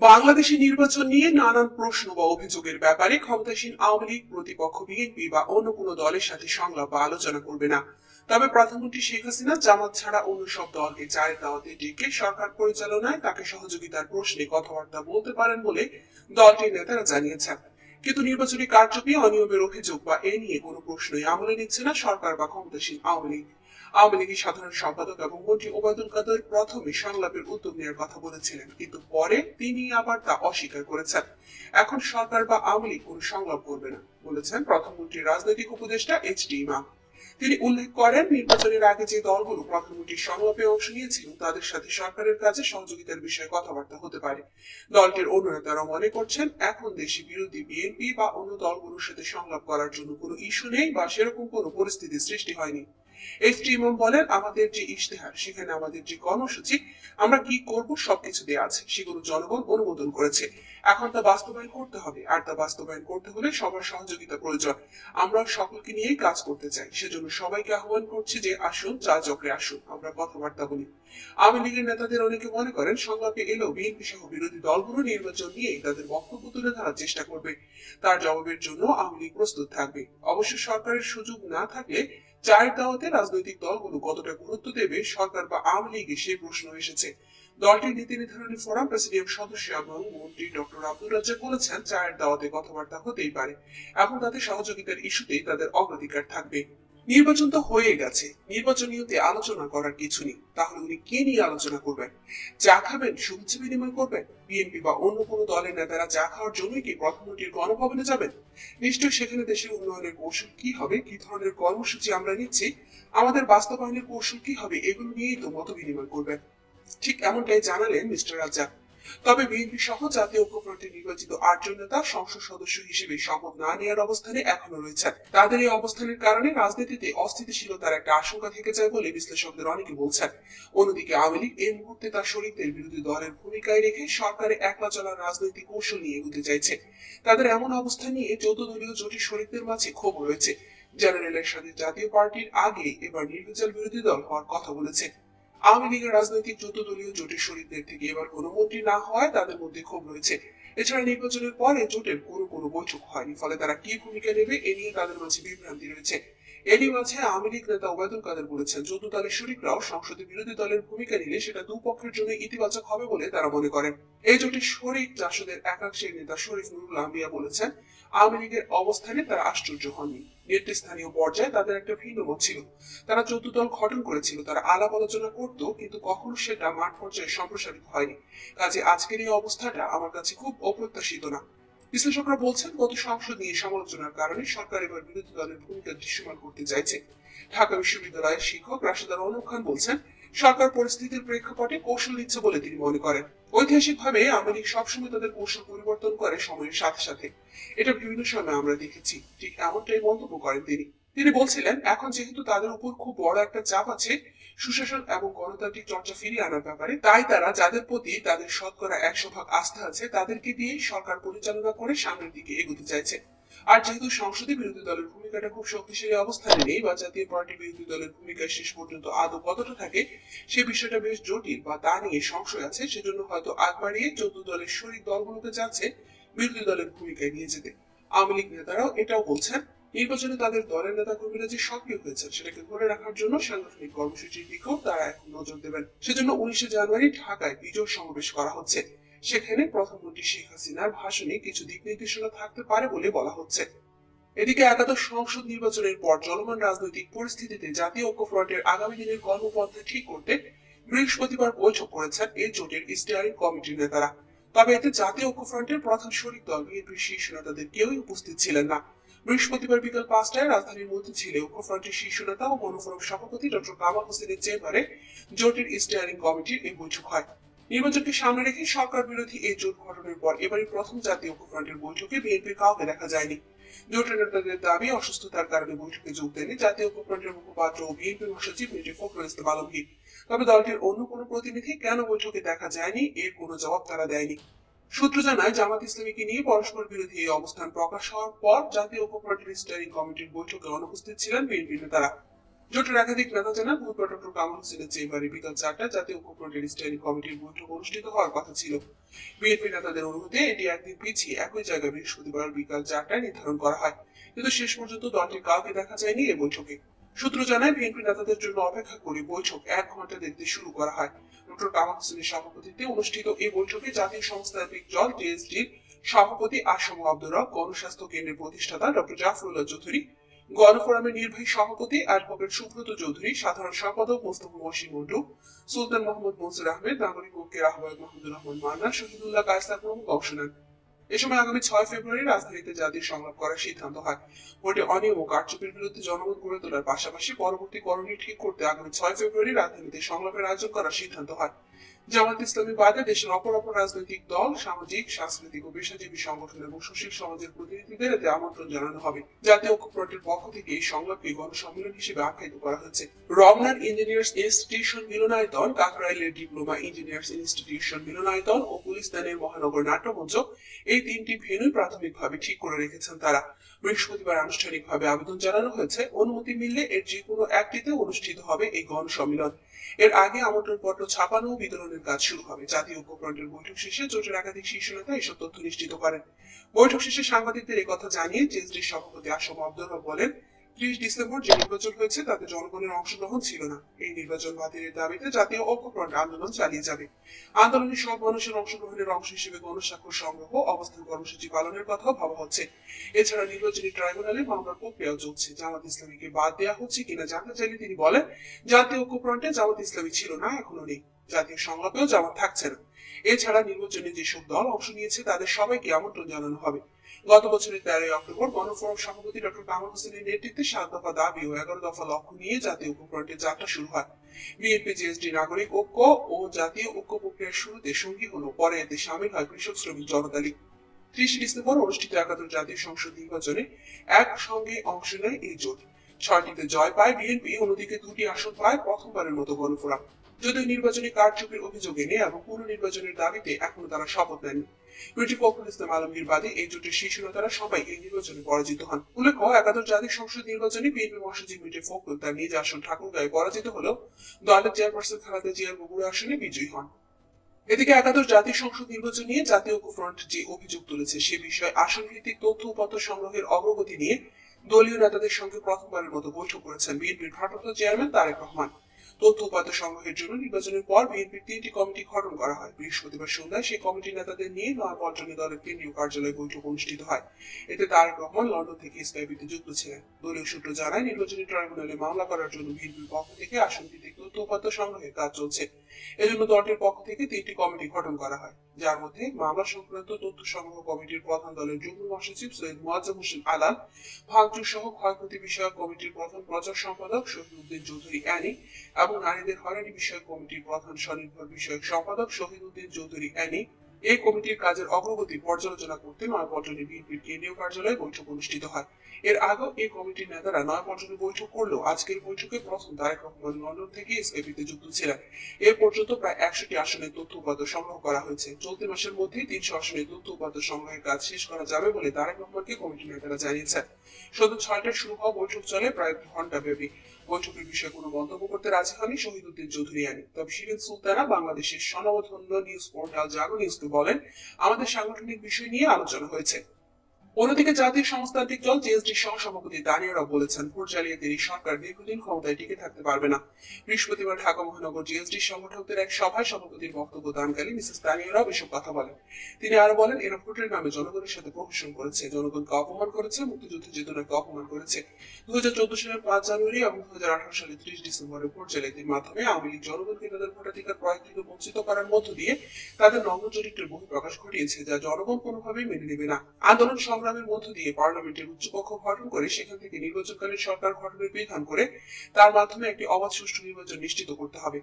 বাংলাদেশে নির্বাচন নিয়ে নানান প্রশ্ন বা অভিযোগের ব্যাপারে ক্ষমতাসীন আওয়ামী লীগ, প্রতিপক্ষ বিএনপি বা অন্য কোনো দলের সাথে সংলাপ বা আলোচনা করবে না। তবে প্রধানমন্ত্রী শেখ হাসিনা জামাত ছাড়া অন্য সব দলকে চায়ের দাওয়াতে ডেকে সরকার পরিচালনায় তাকে সহযোগিতার প্রশ্নে কথাবার্তা বলতে পারেন বলে দলটির নেতারা জানিয়েছেন। কিন্তু নির্বাচনী কারচুপি, অনিয়মের অভিযোগ বা এ নিয়ে কোনো প্রশ্নই আমলে নিচ্ছে না সরকার বা ক্ষমতাসীন আওয়ামী লীগ। আওয়ামী লীগের সাধারণ সম্পাদক এবং মন্ত্রী ওবায়দুল কাদের প্রথমে সংলাপের উদ্যোগ নেওয়ার কথা বলেছিলেন, কিন্তু পরে তিনি আবার তা অস্বীকার করেছেন। এখন সরকার বা আওয়ামী লীগ কোনো সংলাপ করবে না বলেছেন প্রধানমন্ত্রীর রাজনৈতিক উপদেষ্টা এইচ.ডি. ইমাম। তিনি উল্লেখ করেন, নির্বাচনের আগে যে দলগুলো প্রধানমন্ত্রীর সংলাপে অংশ নিয়েছিল তাদের সাথে সরকারের কাজে সহযোগিতার বিষয়ে কথাবার্তা হতে পারে। দলটির অন্য নেতারা মনে করছেন, এখন দেশে বিরোধী বিএনপি বা অন্য দলগুলোর সাথে সংলাপ করার জন্য কোনো ইস্যু নেই বা সেরকম কোনো পরিস্থিতি সৃষ্টি হয়নি। এইচ.ডি. ইমাম বলেন, আমাদের যে ইশতেহার, সেখানে আমাদের যে কর্মসূচি, আমরা কি করব সবকিছু দেওয়া আছে, সেগুলো জনগণ অনুমোদন করেছে। এখন তা বাস্তবায়ন করতে হবে, আর তা বাস্তবায়ন করতে হলে সবার সহযোগিতা প্রয়োজন। আমরা সকলকে নিয়েই কাজ করতে চাই, সেজন্য সবাইকে আহ্বান করছি যে আসুন, চা চক্রে আসুন, আমরা কথাবার্তা বলি। আওয়ামী লীগের নেতাদের অনেকে মনে করেন, সংলাপে এলেও বিএনপি সহ বিরোধী দলগুলো নির্বাচন নিয়ে তাদের বক্তব্য তুলে ধরার চেষ্টা করবে। তার জবাবের জন্য আওয়ামী লীগ প্রস্তুত থাকবে। অবশ্য সরকারের সুযোগ না থাকলে চায়ের দাওয়াতে রাজনৈতিক দলগুলো কতটা গুরুত্ব দেবে সরকার বা আওয়ামী লীগে সেই প্রশ্ন এসেছে। দলটির নীতি নির্ধারণী ফোরাম প্রেসিডিয়াম সদস্য এবং মন্ত্রী ডক্টর আব্দুর রাজ্জাক বলেছেন, চায়ের দাওয়াতে কথাবার্তা হতেই পারে এবং তাদের সহযোগিতার ইস্যুতেই তাদের অগ্রাধিকার থাকবে। নির্বাচন তো হয়ে গেছে, নির্বাচন নিয়ে আলোচনা করার কিছু নেই। তাহলে উনি কে নিয়ে আলোচনা করবেন? চা খাবেন, শুভেচ্ছা বিনিময় করবেন? বিএনপি বা অন্য কোনো দলের নেতারা চা খাওয়ার জন্যই কি প্রধানমন্ত্রীর গণভবনে যাবেন? নিশ্চয়ই সেখানে দেশের উন্নয়নের কৌশল কি হবে, কি ধরনের কর্মসূচি আমরা নিচ্ছি, আমাদের বাস্তবায়নের কৌশল কি হবে, এগুলো নিয়েই তো মত বিনিময় করবেন। ঠিক এমনটাই জানালেন মিস্টার রাজ্জাক। তবে বিএনপি সহ জাতীয় ঐক্যফ্রন্টের নির্বাচিত ৮ জন নেতা সংসদ সদস্য হিসেবে শপথ না নেওয়ার অবস্থানে এখনো রয়েছেন। তাদের এই অবস্থানের কারণে রাজনীতিতে অস্থিতিশীলতার একটা আশঙ্কা থেকে যায় বলে বিশ্লেষকদের অনেকে বলছেন। অন্যদিকে আওয়ামী লীগ এই মুহূর্তে তার শরিকদের বিরোধী দলের ভূমিকায় রেখে সরকারে একলা চলার রাজনৈতিক কৌশল নিয়ে এগোতে চাইছে। তাদের এমন অবস্থা নিয়ে ১৪ দলীয় জোটের শরিকদের মাঝে ক্ষোভ রয়েছে। জেনারেলের সাথে জাতীয় পার্টির আগে এবার নির্বাচন বিরোধী দল হওয়ার কথা বলেছে। আওয়ামী লীগের রাজনৈতিক ১৪ দলীয় জোটের শরিকদের থেকে এবার কোনো মন্ত্রী না হওয়ায় তাদের মধ্যে ক্ষোভ রয়েছে। এছাড়া নির্বাচনের পরে জোটের কোনো বৈঠক হয়নি, ফলে তারা কি ভূমিকা নেবে এ নিয়ে তাদের মাঝে বিভ্রান্তি রয়েছে। এরই মাঝে আওয়ামী লীগ নেতা ওবায়দুল কাদের বলেছেন, ১৪ দলের শরিকরাও সংসদে বিরোধী দলের ভূমিকা নিলে সেটা দুপক্ষের জন্য ইতিবাচক হবে বলে তারা মনে করেন। এই জোটের শরিক জাসদের একাংশের নেতা শরীফ নুরুল আম্বিয়া বলেছেন, আওয়ামী লীগের অবস্থানে তারা আশ্চর্য হননি। নেতৃস্থানীয় পর্যায়ে তাদের একটা ভিন্ন মত ছিল। তারা ১৪ দল গঠন করেছিল, তারা আলাপ আলোচনা করত, কিন্তু কখনো সেটা মাঠ পর্যায়ে সম্প্রসারিত হয়নি। কাজে আজকের এই অবস্থাটা আমার কাছে খুব অপ্রত্যাশিত না। বিশ্লেষকরা বলছেন, গত সংসদ নিয়ে সমালোচনার কারণে সরকার এবার বিরোধী দলের ভূমিকা দৃশ্যমান করতে চাইছে। ঢাকা বিশ্ববিদ্যালয়ের শিক্ষক রাশেদা রৌনক খান বলছেন, সরকার পরিস্থিতির প্রেক্ষাপটে কৌশল নিচ্ছে বলে তিনি মনে করেন। ঐতিহাসিকভাবে আওয়ামী লীগ সবসময় তাদের কৌশল পরিবর্তন করে সময়ের সাথে সাথে। এটা বিভিন্ন সময় আমরা দেখেছি। ঠিক এমনটাই মন্তব্য করেন তিনি। তিনি বলছিলেন, এখন যেহেতু তাদের উপর খুব বড় একটা চাপ আছে সুশাসন এবং গণতান্ত্রিক চর্চা ফিরিয়ে আনার ব্যাপারে, তাই তারা যাদের প্রতি তাদের শতকরা ১০০% আস্থা আছে তাদেরকে দিয়ে সরকার পরিচালনা করে সামনের দিকে এগোতে চাইছে। আর যেহেতু সংসদে বিরোধী দলের ভূমিকাটা খুব শক্তিশালী অবস্থানে নেই বা জাতীয় পার্টি বিরোধী দলের ভূমিকা শেষ পর্যন্ত আদৌ কতটা থাকে সে বিষয়টা বেশ জটিল বা তা নিয়ে সংশয় আছে, সেজন্য হয়তো আগ বাড়িয়ে ১৪ দলের শরিক দলগুলোতে যাচ্ছে বিরোধী দলের ভূমিকায় নিয়ে যেতে। আওয়ামী লীগ নেতারাও এটাও বলছেন, নির্বাচনে তাদের দলের নেতা কর্মীরা যে সক্রিয় হয়েছেন সেটাকে ধরে রাখার জন্য সাংগঠনিক কর্মসূচির দিকেও তারা এখন নজর দেবেন। সেজন্য ১৯শে জানুয়ারি ঢাকায় বিজয় সমাবেশ করা হচ্ছে। সেখানে প্রধানমন্ত্রী শেখ হাসিনার ভাষণে কিছু দিক নির্দেশনা থাকতে পারে বলে বলা হচ্ছে। এদিকে একাদশ সংসদ নির্বাচনের পর চলমান রাজনৈতিক পরিস্থিতিতে জাতীয় ঐক্যফ্রন্টের আগামী দিনের কর্মপন্থা ঠিক করতে বৃহস্পতিবার বৈঠক করেছেন এই জোটের স্টিয়ারিং কমিটির নেতারা। তবে এতে জাতীয় ঐক্যফ্রন্টের প্রধান শরিক দল বিএনপির শীর্ষ নেতাদের কেউই উপস্থিত ছিলেন না। বৃহস্পতিবার বিকাল ৫টায় রাজধানীর মতিঝিলে ঐক্যফ্রন্টের শীর্ষ নেতা ও গণফোরাম সভাপতি ডক্টর কামাল হোসেনের চেম্বারে জোটের স্টিয়ারিং কমিটির এই বৈঠক হয়। নির্বাচনকে সামনে রেখে সরকার বিরোধী এই জোট গঠনের পর এবারই প্রথম জাতীয় ঐক্যফ্রন্টের বৈঠকে বিএনপির কাউকে দেখা যায়নি। জোটের নেতাদের দাবি, অসুস্থতার কারণে বৈঠকে যোগ দেননি জাতীয় ঐক্যফ্রন্টের মুখপাত্র ও বিএনপি মহাসচিব মির্জা ফখরুল ইসলাম আলমগীর। তবে দলটির অন্য কোনো প্রতিনিধি কেন বৈঠকে দেখা যায়নি এর কোনো জবাব তারা দেয়নি। সূত্র জানায়, জামাত ইসলামীকে নিয়ে পরস্পর বিরোধী এই অবস্থান প্রকাশ হওয়ার পর জাতীয় ঐক্যফ্রন্টের স্টিয়ারিং কমিটির বৈঠকে অনুপস্থিত ছিলেন বিএনপি নেতারা। জোটের একাধিক নেতা জানান বুধবার ডক্টর কামাল হোসেনের চেম্বারে বিকাল 4টায় জাতীয় ঐক্যফ্রন্টের স্ট্যান্ডিং কমিটির বৈঠক অনুষ্ঠিত হওয়ার কথা ছিল। বিএনপি নেতাদের অনুরোধে এটি একদিন পিছিয়ে একই জায়গায় বৃহস্পতিবার বিকাল 4টায় নির্ধারণ করা হয়, কিন্তু শেষ পর্যন্ত দলটির কাউকে দেখা যায়নি এই বৈঠকে। সূত্র জানায় বিএনপি নেতাদের জন্য অপেক্ষা করে বৈঠক 1 ঘন্টা দেরিতে শুরু করা হয়। ডক্টর কামাল হোসেনের সভাপতিত্বে অনুষ্ঠিত এই বৈঠকে জাতীয় সংস্থাত্মিক দল জেএসডির সভাপতি আসম আব্দুর রব, গণস্বাস্থ্য কেন্দ্রের প্রতিষ্ঠাতা ডক্টর জাফরুল্লাহ চৌধুরী, গণফোরামের নির্বাহী সভাপতি অ্যাডভোকেট সুব্রত চৌধুরী, সাধারণ সম্পাদক মোস্তফা মহসিন মন্টু, সুলতান মোহাম্মদ মনসুর আহমেদ, নাগরিক ঐক্যের আহ্বায়ক মাহমুদুর রহমান মান্না, শহীদুল্লাহ কায়সার প্রমুখ অংশ নেন। এ সময় আগামী 6 ফেব্রুয়ারি রাজধানীতে জাতীয় সংলাপ করার সিদ্ধান্ত হয়। ভোটে অনিয়ম ও কারচুপির বিরুদ্ধে জনমত গড়ে তোলার পাশাপাশি পরবর্তী করণীয় ঠিক করতে আগামী 6 ফেব্রুয়ারি রাজধানীতে সংলাপের আয়োজন করার সিদ্ধান্ত হয়। জামাত ইসলামী বাদে দেশের অপর রাজনৈতিক দল, সামাজিক, সাংস্কৃতিক ও পেশাজীবী সংগঠন এবং সুশীল সমাজের প্রতিনিধিদের এতে আমন্ত্রণ জানানো হবে। জাতীয় ঐক্যফ্রন্টের পক্ষ থেকে এই সংলাপকে গণসম্মেলন হিসেবে আখ্যায়িত করা হয়েছে। রমনার ইঞ্জিনিয়ার্স ইনস্টিটিউশন মিলনায়তন, কাকরাইলের ডিপ্লোমা ইঞ্জিনিয়ার্স ইনস্টিটিউশন মিলনায়তন ও গুলিস্তানের মহানগর নাট্যমঞ্চ, এই তিনটি ভেন্যু প্রাথমিকভাবে ঠিক করে রেখেছেন তারা। বৃহস্পতিবার আনুষ্ঠানিকভাবে আবেদন জানানো হয়েছে। অনুমতি মিললে এর যে কোনো একটিতে অনুষ্ঠিত হবে এই গণসম্মেলন। এর আগে আমন্ত্রণপত্র ছাপানো ও বিতরণের কাজ শুরু হবে। জাতীয় ঐক্যফ্রন্টের বৈঠক শেষে জোটের একাধিক শীর্ষ নেতা এসব তথ্য নিশ্চিত করেন। বৈঠক শেষে সাংবাদিকদের একথা জানিয়ে জেএসডির সভাপতি আসম আব্দুর রব বলেন, 30 ডিসেম্বর যে নির্বাচন হয়েছে তাতে জনগণের অংশগ্রহণ ছিল না। এই নির্বাচন বাতিলের দাবিতে জাতীয় ঐক্যফ্রন্ট আন্দোলন চালিয়ে যাবে। আন্দোলনে সব মানুষের অংশগ্রহণের অংশ হিসেবে গণস্বাক্ষর সংগ্রহ, অবস্থান কর্মসূচি পালনের কথাও ভাবা হচ্ছে। এছাড়া নির্বাচনী ট্রাইব্যুনালে মামলার প্রক্রিয়াও চলছে। জামাত ইসলামীকে বাদ দেওয়া হচ্ছে কিনা জানতে চাইলে তিনি বলেন, জাতীয় ঐক্যফ্রন্টে জামাত ইসলামী ছিল না, এখনো নেই। জাতীয় সংলাপেও জামাত থাকছে না। এছাড়া নির্বাচনে যেসব দল অংশ নিয়েছে তাদের সবাইকে আমন্ত্রণ জানানো হবে। গত বছরের 13 অক্টোবর গণফোরাম সভাপতি ডক্টর কামাল হোসেনের নেতৃত্বে 7 দফা দাবি ও 11 দফা লক্ষ্য নিয়ে জাতীয় ঐক্যফ্রন্টের যাত্রা শুরু হয়। বিএনপি, জেএসডি, নাগরিক ঐক্য ও জাতীয় ঐক্য প্রক্রিয়ার শুরুতে সঙ্গী হলো, পরে এতে সামিল হয় কৃষক শ্রমিক জনতা লীগ। 30 ডিসেম্বর অনুষ্ঠিত 71 জাতীয় সংসদ নির্বাচনে একসঙ্গে অংশ নেয় এই জোট। 6টিতে জয় পায় বিএনপি, অন্যদিকে 2টি আসন পায় প্রথমবারের মতো গণফোরাম। যদিও নির্বাচনী কারচুপির অভিযোগ এনে এবং পুনর্নির্বাচনের দাবিতে এখনো তারা শপথ নেননি। মির্জা ফখরুল ইসলাম আলমগীর বাদে এই জোটের শীর্ষ নেতারা সবাই এই নির্বাচনে পরাজিত হন। উল্লেখ্য, 71 জাতীয় সংসদ নির্বাচনে বিএনপি মহাসচিব মির্জা ফখরুল তার নিজ আসন ঠাকুরগাঁয়ে পরাজিত হলেও দলের চেয়ারপারসন খালেদা জিয়ার বগুড়া আসনে বিজয়ী হন। এদিকে 71 জাতীয় সংসদ নির্বাচন নিয়ে জাতীয় ঐক্যফ্রন্ট যে অভিযোগ তুলেছে সে বিষয়ে আসন ভিত্তিক তথ্য উপাত্ত সংগ্রহের অগ্রগতি নিয়ে দলীয় নেতাদের সঙ্গে প্রথমবারের মতো বৈঠক করেছেন বিএনপির ভারপ্রাপ্ত চেয়ারম্যান তারেক রহমান। তথ্য উপাত্ত সংগ্রহের জন্য নির্বাচনের পর বিএনপির 3টি কমিটি গঠন করা হয়। বৃহস্পতিবার সন্ধ্যায় সেই কমিটির নেতাদের নিয়ে নয়াপল্টনে দলের কেন্দ্রীয় কার্যালয়ে বৈঠক অনুষ্ঠিত হয়। এতে তারেক রহমান লন্ডন থেকে স্কাইপিতে যুক্ত ছিলেন। দলীয় সূত্র জানায়, নির্বাচনী ট্রাইব্যুনালে মামলা করার জন্য বিএনপির পক্ষ থেকে আসন ভিত্তিক তথ্য উপাত্ত সংগ্রহের কাজ চলছে। এজন্য দলটির পক্ষ থেকে 3টি কমিটি গঠন করা হয়, যার মধ্যে মামলা সংক্রান্ত তথ্য সংগ্রহ কমিটির প্রধান দলের যুগ্ম মহাসচিব সৈয়দ মোয়াজ্জেম হোসেন আলাল, ভাঙচুর সহ ক্ষয়ক্ষতি বিষয়ক কমিটির প্রধান প্রচার সম্পাদক শহীদউদ্দিন চৌধুরী অ্যানি এবং নারীদের হয়রানি বিষয়ক কমিটির প্রধান স্বনির্ভর বিষয়ক সম্পাদক শহীদউদ্দিন চৌধুরী অ্যানি। এই কমিটির কাজের অগ্রগতি পর্যালোচনা করতে নয়াপল্টনে বিএনপির কেন্দ্রীয় কার্যালয়ে বৈঠক অনুষ্ঠিত হয়। এর আগেও এই কমিটির নেতারা নয়াপল্টনে বৈঠক করলেও আজকের বৈঠকে প্রথম তারেক রহমান লন্ডন থেকে স্কাইপিতে যুক্ত ছিলেন। এ পর্যন্ত প্রায় 100টি আসনের তথ্য উপাত্ত সংগ্রহ করা হয়েছে। চলতি মাসের মধ্যেই 300 আসনের তথ্য উপাত্ত সংগ্রহের কাজ শেষ করা যাবে বলে তারেক রহমানকে কমিটির নেতারা জানিয়েছেন। সন্ধ্যা 6টায় শুরু হওয়া বৈঠক চলে প্রায় ঘন্টা ব্যাপী। বৈঠকের বিষয়ে কোনো মন্তব্য করতে রাজি হয়নি শহীদউদ্দিন চৌধুরী অ্যানি। তবে শিরিন সুলতানা বাংলাদেশের স্বনামধন্য নিউজ পোর্টাল জাগো নিউজকে বলেন, আমাদের সাংগঠনিক বিষয় নিয়ে আলোচনা হয়েছে। অন্যদিকে জাতীয় সংস্থান্ত্রিক দল জেএসডি সহসভাপতি দানিয়ারা বলেছেন, ভোট জালিয়াতির এই সরকার দীর্ঘদিন ক্ষমতায় টিকে থাকতে পারবে না। বৃহস্পতিবার ঢাকা মহানগর জেএসডি সংগঠকদের এক সভায় সভাপতির বক্তব্য দানকালে মিসেস দানিয়ারাও এসব কথা বলেন। তিনি আরো বলেন, এরা ভোটের নামে জনগণের সাথে প্রহসন করেছে, জনগণকে অপমান করেছে, মুক্তিযুদ্ধের চেতনাকে অপমান করেছে। 2014 সালের 5 জানুয়ারি এবং 2018 সালের 30 ডিসেম্বরে ভোট জালিয়াতির মাধ্যমে আওয়ামী লীগ জনগণকে তাদের ভোটাধিকার প্রয়োগ থেকে বঞ্চিত করার মধ্য দিয়ে তাদের নগ্ন চরিত্রের বহিঃপ্রকাশ ঘটিয়েছে, যা জনগণ কোনোভাবেই মেনে নেবে না। আন্দোলন সংগ্রামের মধ্য দিয়ে পার্লামেন্টের উচ্চকক্ষ গঠন করে সেখান থেকে নির্বাচনকালীন সরকার গঠনের বিধান করে তার মাধ্যমে একটি অবাধ সুষ্ঠু নির্বাচন নিশ্চিত করতে হবে।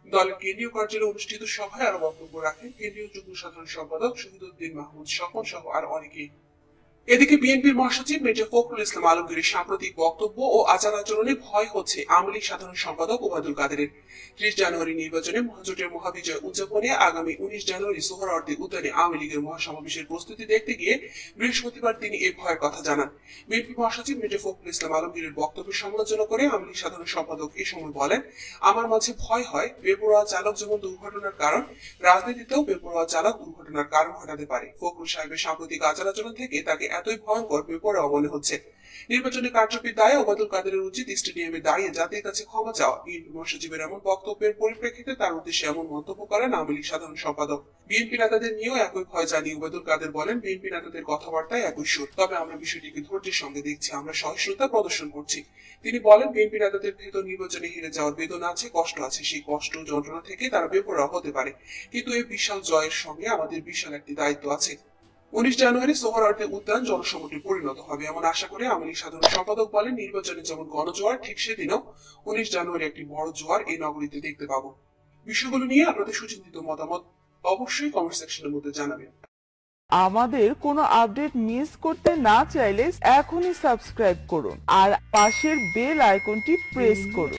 দলের কেন্দ্রীয় কার্যালয়ে অনুষ্ঠিত সভায় আরো বক্তব্য রাখেন কেন্দ্রীয় যুগ্ম সাধারণ সম্পাদক শহীদউদ্দিন মাহমুদ স্বপন সহ আর অনেকেই। এদিকে বিএনপির মহাসচিব মির্জা ফখরুল ইসলাম আলমগীরের সাম্প্রতিক বক্তব্য ও আচার আচরণে ভয় হচ্ছে আওয়ামী লীগ সাধারণ সম্পাদক ওবায়দুল কাদেরের। ৩০ জানুয়ারি নির্বাচনে মহাজোটের মহাবিজয় উদযাপনে আগামী ১৯ জানুয়ারি সোহরাওয়ার্দী উদ্যানে আওয়ামী লীগের মহাসমাবেশের প্রস্তুতি দেখতে গিয়ে বৃহস্পতিবার তিনি এই ভয়ের কথা জানান। বিএনপি মহাসচিব মির্জা ফখরুল ইসলাম আলমগীরের বক্তব্যের সমালোচনা করে আওয়ামী লীগ সাধারণ সম্পাদক এ সময় বলেন, আমার মাঝে ভয় হয় বেপরোয়া চালক যেমন দুর্ঘটনার কারণ, রাজনীতিতেও বেপরোয়া চালক দুর্ঘটনার কারণ ঘটাতে পারে। ফখরুল সাহেবের সাম্প্রতিক আচার আচরণ থেকে তাকে এতই ভয়ঙ্কর বেপরোয়া মনে হচ্ছে। নির্বাচনী কারচুপির দায়ে ওবায়দুল কাদেরের উচিত স্টেডিয়ামে দাঁড়িয়ে জাতির কাছে ক্ষমা চাওয়া। বিএনপি মহাসচিবের এমন বক্তব্যের পরিপ্রেক্ষিতে তার উদ্দেশ্যে এমন মন্তব্য করেন আওয়ামী লীগ সাধারণ সম্পাদক। বিএনপি নেতাদের নিয়েও একই ভয় জানিয়ে ওবায়দুল কাদের বলেন, বিএনপি নেতাদের কথাবার্তায় একই সুর, তবে আমরা বিষয়টিকে ধৈর্যের সঙ্গে দেখছি, আমরা সহিষ্ণুতা প্রদর্শন করছি। তিনি বলেন, বিএনপি নেতাদের ভেতর নির্বাচনে হেরে যাওয়ার বেদনা আছে, কষ্ট আছে, সেই কষ্ট যন্ত্রণা থেকে তারা বেপরোয়া হতে পারে, কিন্তু এই বিশাল জয়ের সঙ্গে আমাদের বিশাল একটি দায়িত্ব আছে। ১৯ জানুয়ারি সোহরাওয়ার্দী উদ্যান জনসমুদ্রে পরিণত হবে এমন আশা করে আওয়ামী লীগ সাধারণ সম্পাদক বলেন, নির্বাচনে যেমন গণজোয়ার, ঠিক সেদিনও ১৯ জানুয়ারি একটি বড় জোয়ার এই নগরীতে দেখতে পাবো। বিষয়গুলো নিয়ে আপনাদের সুচিন্তিত মতামত অবশ্যই কমেন্ট সেকশনের মধ্যে জানাবেন। আমাদের কোনো আপডেট মিস করতে না চাইলে এখনই সাবস্ক্রাইব করুন আর পাশের বেল আইকনটি প্রেস করুন।